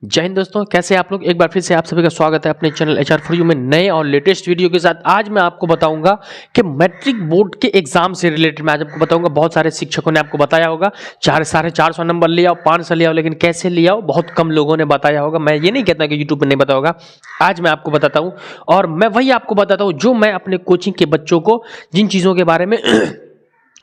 जय हिंद दोस्तों, कैसे आप लोग। एक बार फिर से आप सभी का स्वागत है अपने चैनल HR फॉर यू में नए और लेटेस्ट वीडियो के साथ। आज मैं आपको बताऊंगा कि मैट्रिक बोर्ड के एग्जाम से रिलेटेड मैं आज आपको बताऊंगा। बहुत सारे शिक्षकों ने आपको बताया होगा 450 नंबर ले आओ, 500 ले आओ, लेकिन कैसे ले आओ बहुत कम लोगों ने बताया होगा। मैं ये नहीं कहता कि यूट्यूब पर नहीं बताया होगा, आज मैं आपको बताता हूँ और मैं वही आपको बताता हूँ जो मैं अपने कोचिंग के बच्चों को जिन चीज़ों के बारे में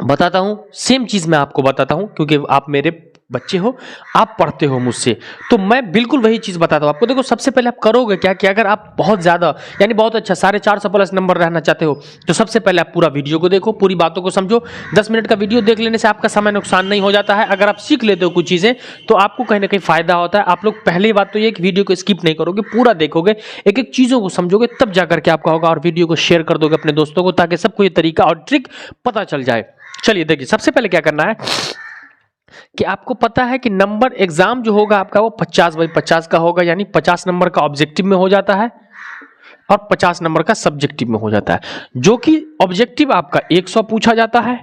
बताता हूँ, सेम चीज़ मैं आपको बताता हूँ क्योंकि आप मेरे बच्चे हो, आप पढ़ते हो मुझसे, तो मैं बिल्कुल वही चीज़ बताता हूँ आपको। देखो, सबसे पहले आप करोगे क्या कि अगर आप बहुत ज़्यादा यानी बहुत अच्छा 450 प्लस नंबर रहना चाहते हो तो सबसे पहले आप पूरा वीडियो को देखो, पूरी बातों को समझो। 10 मिनट का वीडियो देख लेने से आपका समय नुकसान नहीं हो जाता है। अगर आप सीख लेते हो कुछ चीज़ें तो आपको कहीं ना कहीं फायदा होता है। आप लोग पहली बात तो ये कि वीडियो को स्किप नहीं करोगे, पूरा देखोगे, एक एक चीज़ों को समझोगे, तब जाकर के आपका होगा। और वीडियो को शेयर कर दोगे अपने दोस्तों को ताकि सबको ये तरीका और ट्रिक पता चल जाए। चलिए देखिए, सबसे पहले क्या करना है कि आपको पता है कि नंबर एग्जाम जो होगा आपका वो 50/50 का होगा, यानी 50 नंबर का ऑब्जेक्टिव में हो जाता है और 50 नंबर का सब्जेक्टिव में हो जाता है। जो कि ऑब्जेक्टिव आपका 100 पूछा जाता है,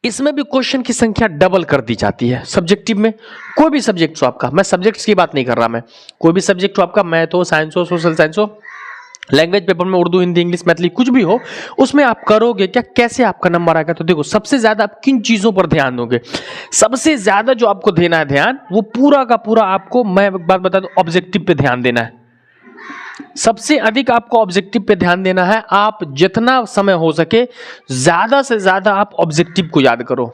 इसमें भी क्वेश्चन की संख्या डबल कर दी जाती है। सब्जेक्टिव में कोई भी सब्जेक्ट हो आपका, मैं सब्जेक्ट्स की बात नहीं कर रहा, मैं कोई भी सब्जेक्ट हो आपका, मैथ हो, साइंस हो, सोशल साइंस हो, लैंग्वेज पेपर में उर्दू, हिंदी, इंग्लिश, मैथिली कुछ भी हो, उसमें आप करोगे क्या, कैसे आपका नंबर आएगा। तो देखो, सबसे ज्यादा आप किन चीजों पर ध्यान दोगे। सबसे ज्यादा जो आपको देना है ध्यान, वो पूरा का पूरा आपको, मैं एक बात बता दूं, ऑब्जेक्टिव पे ध्यान देना है। सबसे अधिक आपको ऑब्जेक्टिव पे ध्यान देना है। आप जितना समय हो सके ज्यादा से ज्यादा आप ऑब्जेक्टिव को याद करो,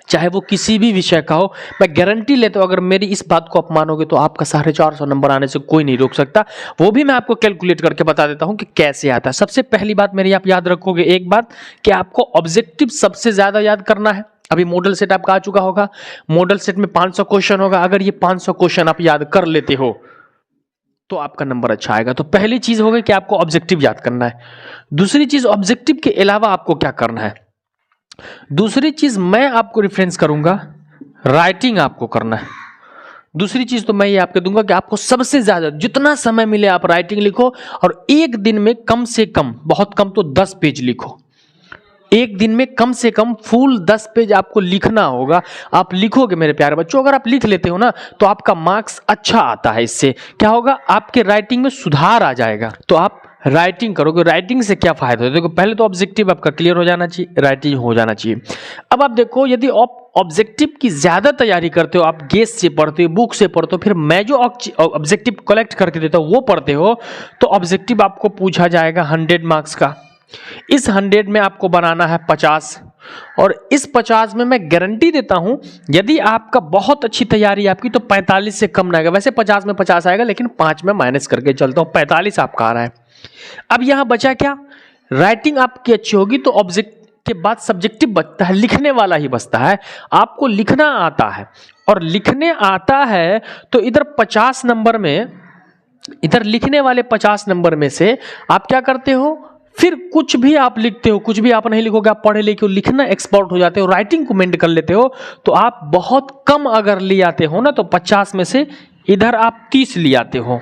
चाहे वो किसी भी विषय का हो। मैं गारंटी लेता हूं, अगर मेरी इस बात को आप मानोगे तो आपका 450 नंबर आने से कोई नहीं रोक सकता। वो भी मैं आपको कैलकुलेट करके बता देता हूं कि कैसे आता है। सबसे पहली बात मेरी, आप याद रखोगे एक बात कि आपको ऑब्जेक्टिव सबसे ज्यादा याद करना है। अभी मॉडल सेट आपका आ चुका होगा, मॉडल सेट में 500 क्वेश्चन होगा। अगर ये 500 क्वेश्चन आप याद कर लेते हो तो आपका नंबर अच्छा आएगा। तो पहली चीज होगी कि आपको ऑब्जेक्टिव याद करना है। दूसरी चीज, ऑब्जेक्टिव के अलावा आपको क्या करना है, दूसरी चीज मैं आपको रेफरेंस करूंगा, राइटिंग आपको करना है। दूसरी चीज तो मैं ये आपको दूंगा कि आपको सबसे ज्यादा जितना समय मिले आप राइटिंग लिखो, और एक दिन में कम से कम, बहुत कम तो 10 पेज लिखो। एक दिन में कम से कम फुल 10 पेज आपको लिखना होगा। आप लिखोगे मेरे प्यारे बच्चों, अगर आप लिख लेते हो ना तो आपका मार्क्स अच्छा आता है। इससे क्या होगा, आपके राइटिंग में सुधार आ जाएगा। तो आप राइटिंग करोगे, राइटिंग से क्या फायदा है। देखो, पहले तो ऑब्जेक्टिव आपका क्लियर हो जाना चाहिए, राइटिंग हो जाना चाहिए। अब आप देखो, यदि आप ऑब्जेक्टिव की ज्यादा तैयारी करते हो, आप गेस से पढ़ते हो, बुक से पढ़ते हो, फिर मैं जो ऑब्जेक्टिव कलेक्ट करके देता हूं वो पढ़ते हो, तो ऑब्जेक्टिव आपको पूछा जाएगा 100 मार्क्स का। इस 100 में आपको बनाना है 50, और इस 50 में मैं गारंटी देता हूं यदि आपका बहुत अच्छी तैयारी आपकी तो 45 से कम ना आएगा। वैसे 50 में 50 आएगा, लेकिन 5 में माइनस करके चलता हूं, 45 आपका आ रहा है। अब यहां बचा क्या, राइटिंग आपकी अच्छी होगी तो ऑब्जेक्ट के बाद सब्जेक्टिव बचता है, लिखने वाला ही बचता है। आपको लिखना आता है, और लिखने आता है तो इधर 50 नंबर में, इधर लिखने वाले 50 नंबर में से आप क्या करते हो, फिर कुछ भी आप लिखते हो, कुछ भी आप नहीं लिखोगे, आप पढ़े लिखे हो, लिखना एक्सपर्ट हो जाते हो, राइटिंग को मेंटेन कर लेते हो, तो आप बहुत कम अगर ले आते हो ना, तो 50 में से इधर आप 30 ले आते हो।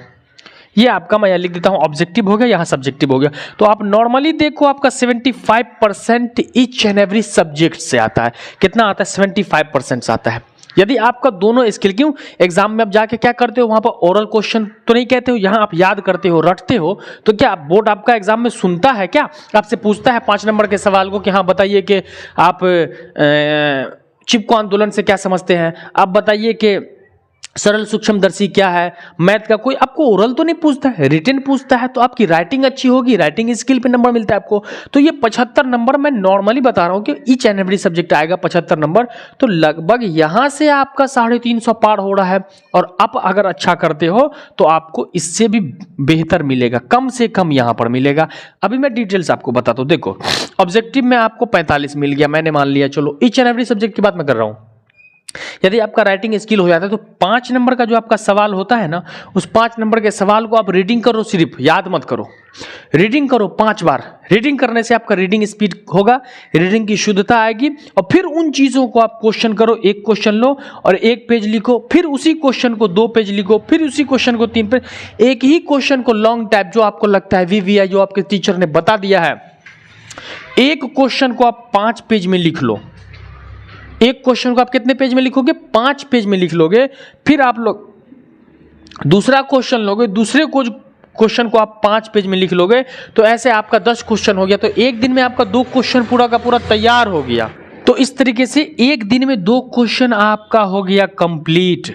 ये आपका, मैं लिख देता हूं, ऑब्जेक्टिव हो गया, यहां सब्जेक्टिव हो गया। तो आप नॉर्मली देखो आपका 75% ईच एंड एवरी सब्जेक्ट से आता है। कितना आता है, 75% से आता है। यदि आपका दोनों स्किल, क्यों एग्जाम में आप जाके क्या करते हो, वहां पर ओरल क्वेश्चन तो नहीं कहते हो, यहां आप याद करते हो, रटते हो, तो क्या बोर्ड आपका एग्जाम में सुनता है, क्या आपसे पूछता है 5 नंबर के सवाल को कि हाँ बताइए कि आप चिपको आंदोलन से क्या समझते हैं, आप बताइए कि सरल सूक्ष्मदर्शी क्या है, मैथ का कोई आपको ओरल तो नहीं पूछता है, रिटन पूछता है। तो आपकी राइटिंग अच्छी होगी, राइटिंग स्किल पे नंबर मिलता है आपको। तो ये 75 नंबर मैं नॉर्मली बता रहा हूं कि ईच एंड एवरी सब्जेक्ट आएगा 75 नंबर। तो लगभग यहां से आपका 350 पार हो रहा है, और आप अगर अच्छा करते हो तो आपको इससे भी बेहतर मिलेगा, कम से कम यहां पर मिलेगा। अभी मैं डिटेल्स आपको बताता हूं। देखो, ऑब्जेक्टिव में आपको 45 मिल गया, मैंने मान लिया, चलो ईच एंड एवरी सब्जेक्ट की बात मैं कर रहा हूं। यदि आपका राइटिंग स्किल हो जाता है तो 5 नंबर का जो आपका सवाल होता है ना, उस 5 नंबर के सवाल को आप रीडिंग करो, सिर्फ याद मत करो, रीडिंग करो 5 बार। रीडिंग करने से आपका रीडिंग स्पीड होगा, रीडिंग की शुद्धता आएगी, और फिर उन चीजों को आप क्वेश्चन करो। एक क्वेश्चन लो और 1 पेज लिखो, फिर उसी क्वेश्चन को 2 पेज लिखो, फिर उसी क्वेश्चन को 3 पेज। एक ही क्वेश्चन को लॉन्ग टाइप, जो आपको लगता है VVI जो आपके टीचर ने बता दिया है, एक क्वेश्चन को आप 5 पेज में लिख लो। एक क्वेश्चन को आप कितने पेज में लिखोगे? 5 पेज में लिख लोगे। फिर आप लोग दूसरा क्वेश्चन लोगे, दूसरे क्वेश्चन को आप 5 पेज में लिख लोगे, तो ऐसे आपका 10 क्वेश्चन हो गया। तो एक दिन में आपका 2 क्वेश्चन पूरा का पूरा तैयार हो गया। तो इस तरीके से एक दिन में 2 क्वेश्चन आपका हो गया कंप्लीट,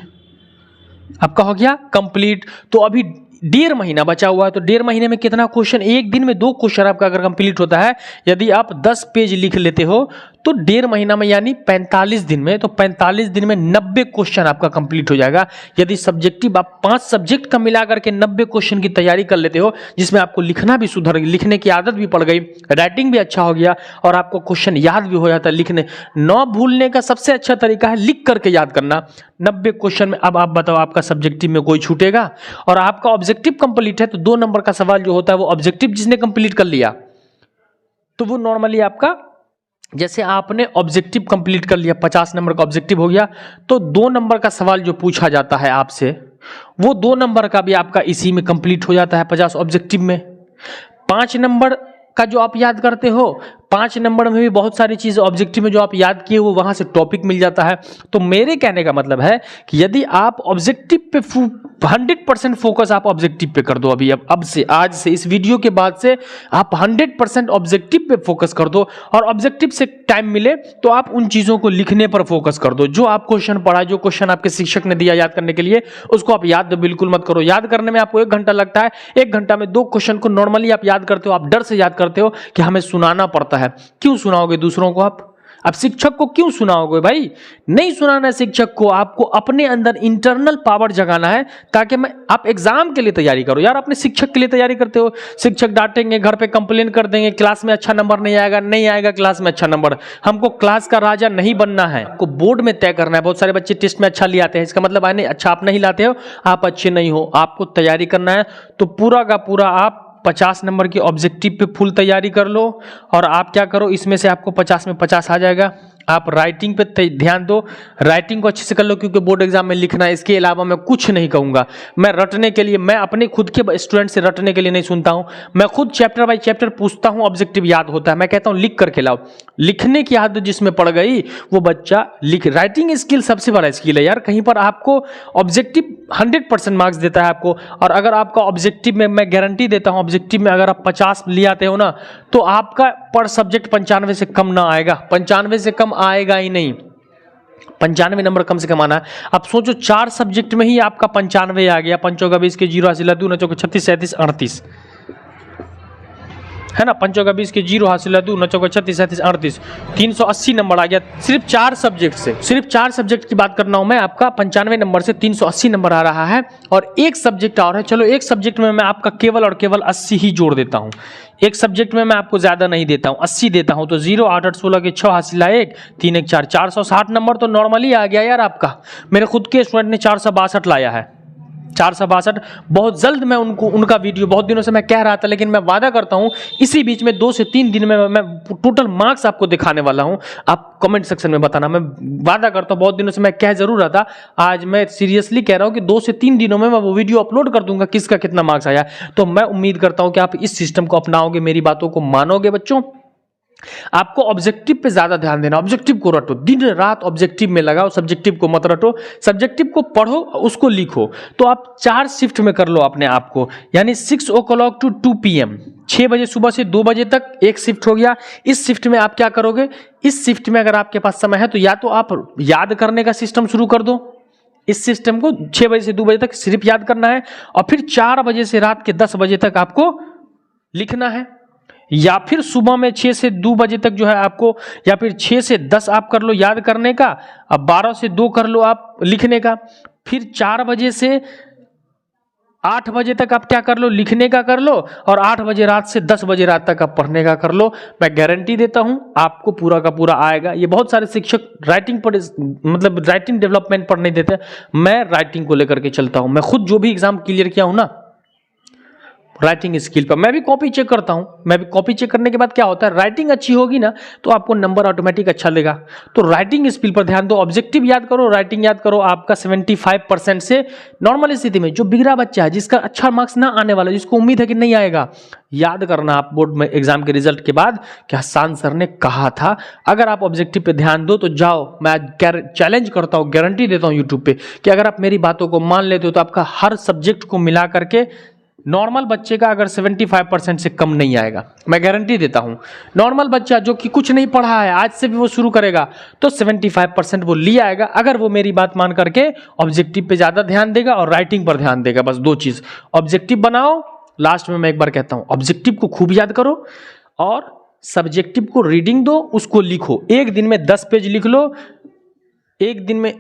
आपका हो गया कंप्लीट। तो अभी 1.5 महीना बचा हुआ है, तो 1.5 महीने में कितना क्वेश्चन? एक दिन में 2 क्वेश्चन आपका अगर कंप्लीट होता है, यदि आप 10 पेज लिख लेते हो तो 1.5 महीना में यानी 45 दिन में, तो 45 दिन में 90 क्वेश्चन आपका कंप्लीट हो जाएगा। यदि सब्जेक्टिव आप 5 सब्जेक्ट का मिलाकर के 90 क्वेश्चन की तैयारी कर लेते हो, जिसमें आपको लिखना भी सुधर गई, लिखने की आदत भी पड़ गई, राइटिंग भी अच्छा हो गया और आपको क्वेश्चन याद भी हो जाता है। लिखने न भूलने का सबसे अच्छा तरीका है लिख करके याद करना 90 क्वेश्चन में। अब आप बताओ, आपका सब्जेक्टिव में कोई छूटेगा? और आपका ऑब्जेक्टिव कंप्लीट है तो 2 नंबर का सवाल जो होता है वो ऑब्जेक्टिव जिसने कंप्लीट कर लिया, तो वो नॉर्मली आपका, जैसे आपने ऑब्जेक्टिव कंप्लीट कर लिया, 50 नंबर का ऑब्जेक्टिव हो गया, तो 2 नंबर का सवाल जो पूछा जाता है आपसे, वो 2 नंबर का भी आपका इसी में कंप्लीट हो जाता है 50 ऑब्जेक्टिव में। 5 नंबर का जो आप याद करते हो, 5 नंबर में भी बहुत सारी चीजें ऑब्जेक्टिव में जो आप याद किए वो वहां से टॉपिक मिल जाता है। तो मेरे कहने का मतलब है कि यदि आप ऑब्जेक्टिव पे 100% फोकस आप ऑब्जेक्टिव पे कर दो, अभी अब से, आज से, इस वीडियो के बाद से आप 100% ऑब्जेक्टिव पे फोकस कर दो, और ऑब्जेक्टिव से टाइम मिले तो आप उन चीजों को लिखने पर फोकस कर दो जो आप क्वेश्चन पढ़ा, जो क्वेश्चन आपके शिक्षक ने दिया याद करने के लिए, उसको आप याद बिल्कुल मत करो। याद करने में आपको 1 घंटा लगता है, 1 घंटा में 2 क्वेश्चन को नॉर्मली आप याद करते हो, आप डर से याद करते हो कि हमें सुनाना पड़ता है। क्यों सुनाओगे दूसरों को? आप शिक्षक को क्यों सुनाओगे भाई? नहीं सुनाना है शिक्षक को, आपको अपने अंदर इंटरनल पावर जगाना है, ताकि आप एग्जाम के लिए तैयारी करो। यार अपने शिक्षक के लिए तैयारी करते हो, शिक्षक डांटेंगे, घर पे कंप्लेन कर देंगे, क्लास में अच्छा नंबर नहीं आएगा क्लास में अच्छा नंबर। हमको क्लास का राजा नहीं बनना है, आपको बोर्ड में तय करना है। बहुत सारे बच्चे टेस्ट में अच्छा ले आते हैं, इसका मतलब है नहीं अच्छा आप नहीं लाते हो, आप अच्छे नहीं हो, आपको तैयारी करना है। तो पूरा का पूरा आप 50 नंबर की ऑब्जेक्टिव पे फुल तैयारी कर लो, और आप क्या करो, इसमें से आपको 50 में 50 आ जाएगा। आप राइटिंग पे ध्यान दो, राइटिंग को अच्छे से कर लो, क्योंकि बोर्ड एग्जाम में लिखना है। इसके अलावा मैं कुछ नहीं कहूँगा। मैं रटने के लिए, मैं अपने खुद के स्टूडेंट से रटने के लिए नहीं सुनता हूँ, मैं खुद चैप्टर बाय चैप्टर पूछता हूँ, ऑब्जेक्टिव याद होता है, मैं कहता हूँ लिख करके लाओ। लिखने की आदत जिसमें पड़ गई वो बच्चा राइटिंग स्किल सबसे बड़ा स्किल है यार। कहीं पर आपको ऑब्जेक्टिव 100% मार्क्स देता है आपको, और अगर आपका ऑब्जेक्टिव में, मैं गारंटी देता हूँ, ऑब्जेक्टिव में अगर आप 50 ले आते हो ना, तो आपका पर सब्जेक्ट 95 से कम ना आएगा, 95 से कम आएगा ही नहीं। 95 नंबर कम से कम आना है। अब सोचो 4 सब्जेक्ट में ही आपका 95 आ गया, 5 का 20 के 0 हासिल 2 9 36 37 38 है ना, 5 का 20 के 0 हासिल 2 9 36 37 38 380 नंबर आ गया सिर्फ 4 सब्जेक्ट से। सिर्फ 4 सब्जेक्ट की बात करना हूं मैं, आपका 95 नंबर से 380 नंबर आ रहा है। और एक सब्जेक्ट और है, चलो एक सब्जेक्ट में मैं आपका केवल और केवल 80 ही जोड़ देता हूं। एक सब्जेक्ट में मैं आपको ज्यादा नहीं देता हूं, 80 देता हूं। तो 0 8 8 16 के 6 हासिल 1 3 1 4 460 नंबर तो नॉर्मली आ गया यार आपका। मेरे खुद के स्टूडेंट ने 462 लाया है, 462। बहुत जल्द मैं उनका वीडियो, बहुत दिनों से मैं कह रहा था, लेकिन मैं वादा करता हूं इसी बीच में 2 से 3 दिन में मैं टोटल मार्क्स आपको दिखाने वाला हूं। आप कमेंट सेक्शन में बताना, मैं वादा करता हूं। बहुत दिनों से मैं कह जरूर रहा था, आज मैं सीरियसली कह रहा हूं कि 2 से 3 दिनों में मैं वो वीडियो अपलोड कर दूंगा किसका कितना मार्क्स आया। तो मैं उम्मीद करता हूं कि आप इस सिस्टम को अपनाओगे, मेरी बातों को मानोगे। बच्चों आपको ऑब्जेक्टिव पे ज्यादा ध्यान देना, ऑब्जेक्टिव को रटो, दिन रात ऑब्जेक्टिव में लगाओ, सब्जेक्टिव को मत रटो। सब्जेक्टिव को पढ़ो, उसको लिखो। तो आप 4 शिफ्ट में कर लो अपने आप को, यानी 6 o'clock to 2 PM, 6 बजे सुबह से 2 बजे तक एक शिफ्ट हो गया। इस शिफ्ट में आप क्या करोगे, इस शिफ्ट में अगर आपके पास समय है तो या तो आप याद करने का सिस्टम शुरू कर दो। इस सिस्टम को 6 बजे से 2 बजे तक सिर्फ याद करना है, और फिर 4 बजे से रात के 10 बजे तक आपको लिखना है। या फिर सुबह में 6 से 2 बजे तक जो है आपको, या फिर 6 से 10 आप कर लो याद करने का, अब 12 से 2 कर लो आप लिखने का। फिर 4 बजे से 8 बजे तक आप क्या कर लो, लिखने का कर लो, और 8 बजे रात से 10 बजे रात तक आप पढ़ने का कर लो। मैं गारंटी देता हूं आपको पूरा का पूरा आएगा। ये बहुत सारे शिक्षक राइटिंग पर, मतलब राइटिंग डेवलपमेंट पर नहीं देते, मैं राइटिंग को लेकर के चलता हूं। मैं खुद जो भी एग्जाम क्लियर किया हूं ना, राइटिंग स्किल पर। मैं भी कॉपी चेक करता हूं, मैं भी कॉपी चेक करने के बाद क्या होता है, राइटिंग अच्छी होगी ना तो आपको नंबर ऑटोमेटिक अच्छा देगा। तो राइटिंग स्किल पर ध्यान दो, ऑब्जेक्टिव याद करो, राइटिंग याद करो। आपका 75% से नॉर्मल स्थिति में जो बिगड़ा बच्चा है, जिसका अच्छा मार्क्स ना आने वाला, जिसको उम्मीद है कि नहीं आएगा, याद करना आप बोर्ड में एग्जाम के रिजल्ट के बाद कि हसन सर ने कहा था। अगर आप ऑब्जेक्टिव पे ध्यान दो तो जाओ, मैं चैलेंज करता हूं, गारंटी देता हूं यूट्यूब पे कि अगर आप मेरी बातों को मान लेते हो तो आपका हर सब्जेक्ट को मिला करके नॉर्मल बच्चे का अगर 75% से कम नहीं आएगा, मैं गारंटी देता हूं। नॉर्मल बच्चा जो कि कुछ नहीं पढ़ा है, आज से भी वो शुरू करेगा तो 75% वो ले आएगा, अगर वो मेरी बात मान करके ऑब्जेक्टिव पे ज्यादा ध्यान देगा और राइटिंग पर ध्यान देगा। बस दो चीज, ऑब्जेक्टिव बनाओ, लास्ट में मैं एक बार कहता हूं ऑब्जेक्टिव को खूब याद करो और सब्जेक्टिव को रीडिंग दो, उसको लिखो। एक दिन में 10 पेज लिख लो, एक दिन में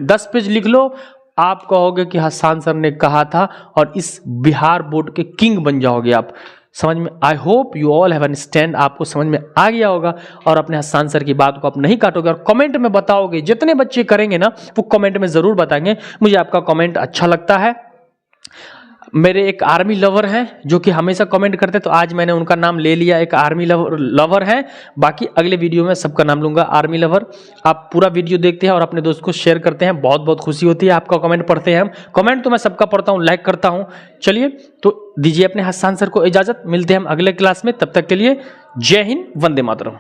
10 पेज लिख लो, आप कहोगे कि हसन सर ने कहा था और इस बिहार बोर्ड के किंग बन जाओगे आप। समझ में, I hope you all have understand, आपको समझ में आ गया होगा और अपने हसन सर की बात को आप नहीं काटोगे और कमेंट में बताओगे। जितने बच्चे करेंगे ना वो कमेंट में जरूर बताएंगे, मुझे आपका कमेंट अच्छा लगता है। मेरे एक आर्मी लवर हैं जो कि हमेशा कमेंट करते, तो आज मैंने उनका नाम ले लिया, एक आर्मी लवर है। बाकी अगले वीडियो में सबका नाम लूंगा, आर्मी लवर। आप पूरा वीडियो देखते हैं और अपने दोस्त को शेयर करते हैं, बहुत बहुत खुशी होती है आपका कमेंट पढ़ते हैं हम। कमेंट तो मैं सबका पढ़ता हूँ, लाइक करता हूँ। चलिए तो दीजिए अपने हसन सर को इजाजत, मिलते हैं हम अगले क्लास में, तब तक के लिए जय हिंद, वंदे मातरम।